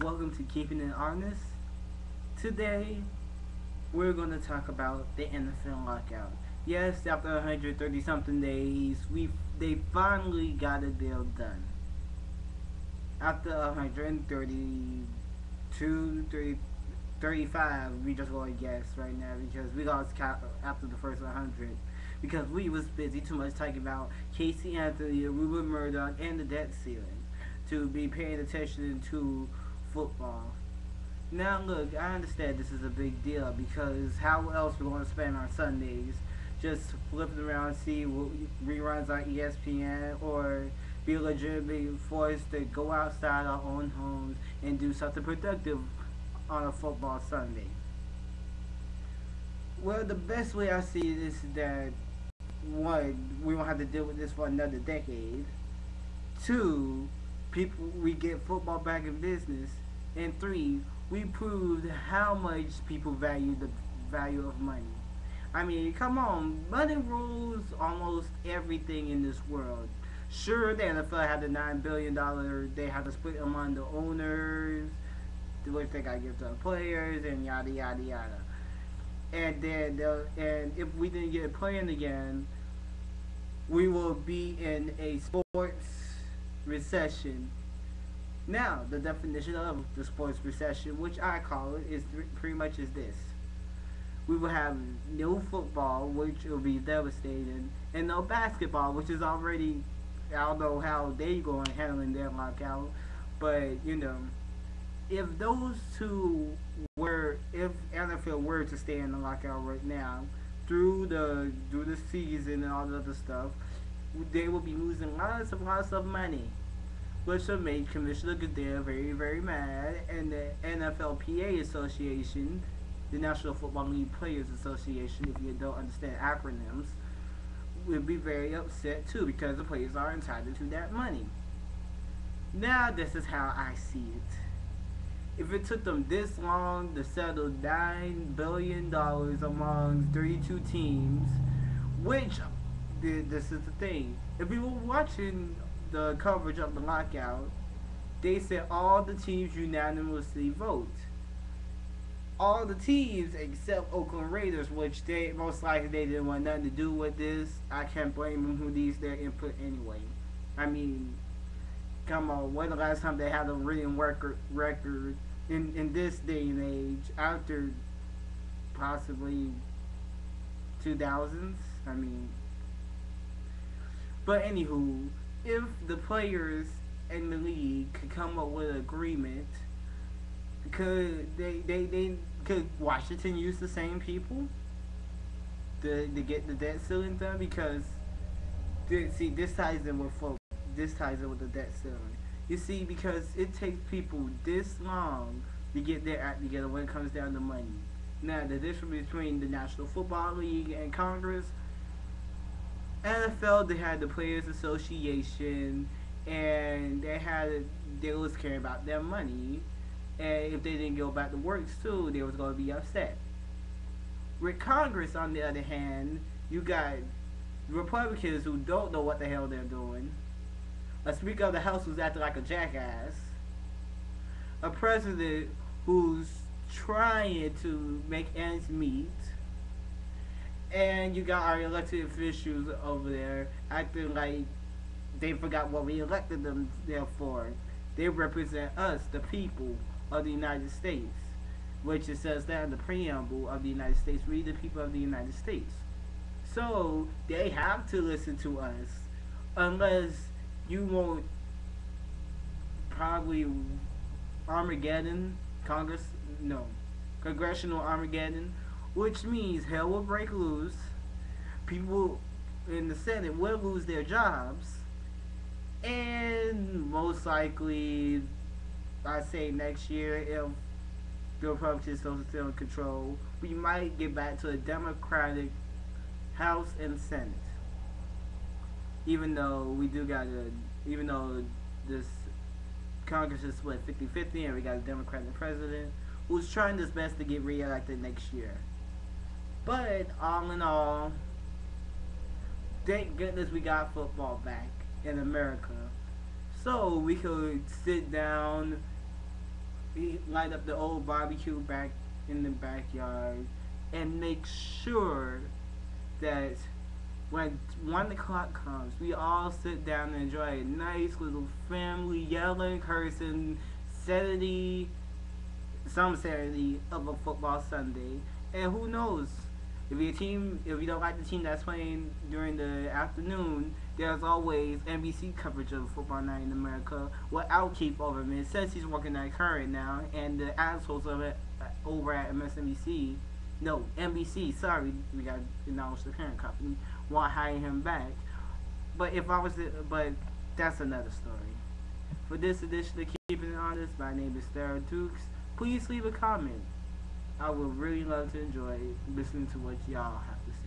Welcome to Keeping It Honest. Today, we're going to talk about the NFL lockout. Yes, after 130 something days, they finally got a deal done. After 132, 35, we just going to guess right now because we lost count after the first 100 because we was busy too much talking about Casey Anthony, Rupert Murdoch, and the debt ceiling to be paying attention to football. Now look, I understand this is a big deal because how else we going to spend our Sundays? Just flipping around, see reruns on ESPN, or be legitimately forced to go outside our own homes and do something productive on a football Sunday. Well, the best way I see it is that one, we won't have to deal with this for another decade. Two, people we get football back in business, and three, we proved how much people value the value of money. I mean, come on, money rules almost everything in this world. Sure, the NFL had the $9 billion. They had to split among the owners, which they got to give to the players, and yada yada yada. And if we didn't get playing again, we will be in a sports recession. Now, the definition of the sports recession, which I call it, is pretty much is this: we will have no football, which will be devastating, and no basketball, which is already, I don't know how they going handling their lockout, but if those two were, if NFL were to stay in the lockout right now, through the season and all the other stuff, they will be losing lots of money, which will make Commissioner Goodell very very mad, and the NFLPA Association, the National Football League Players Association, if you don't understand acronyms, would be very upset too because the players are entitled to that money. Now, this is how I see it. If it took them this long to settle $9 billion among 32 teams, which this is the thing. If we were watching the coverage of the lockout, they said all the teams unanimously vote. All the teams except Oakland Raiders, which they most likely they didn't want nothing to do with this. I can't blame them who needs their input anyway. I mean, come on, when the last time they had a written record in this day and age after possibly 2000s? I mean, but anywho, if the players in the league could come up with an agreement, could Washington use the same people to get the debt ceiling done? Because see, this ties in with folk. This ties in with the debt ceiling. You see, because it takes people this long to get their act together when it comes down to money. Now, the difference between the National Football League and Congress, NFL, they had the Players Association, and they was caring about their money, and if they didn't go back to work too, they was gonna be upset. With Congress, on the other hand, you got Republicans who don't know what the hell they're doing, a Speaker of the House who's acting like a jackass, a president who's trying to make ends meet, and you got our elected officials over there acting like they forgot what we elected them there for. They represent us, the people of the United States, which it says that in the preamble of the United States, we the people of the United States. So they have to listen to us, unless you want probably Armageddon, Congress, no, Congressional Armageddon, which means hell will break loose. People in the Senate will lose their jobs, and most likely, I say next year, if the Republicans don't still in control, we might get back to a Democratic House and Senate. Even though even though this Congress is split 50-50 and we got a Democratic president who's trying his best to get reelected next year. But all in all, thank goodness we got football back in America. So we could sit down We light up the old barbecue back in the backyard and make sure that when 1 o'clock comes, we all sit down and enjoy a nice little family yelling, cursing, Saturday, some Saturday of a football Sunday. And who knows? If you don't like the team that's playing during the afternoon, there's always NBC coverage of Football Night in America without Keith Olbermann since he's working at Current now, and the assholes of it over at MSNBC, no NBC. Sorry, we got to acknowledge the parent company. Want to hire him back, but that's another story. For this edition of Keeping It Honest, my name is Sarah Dukes. Please leave a comment. I would really love to enjoy listening to what y'all have to say.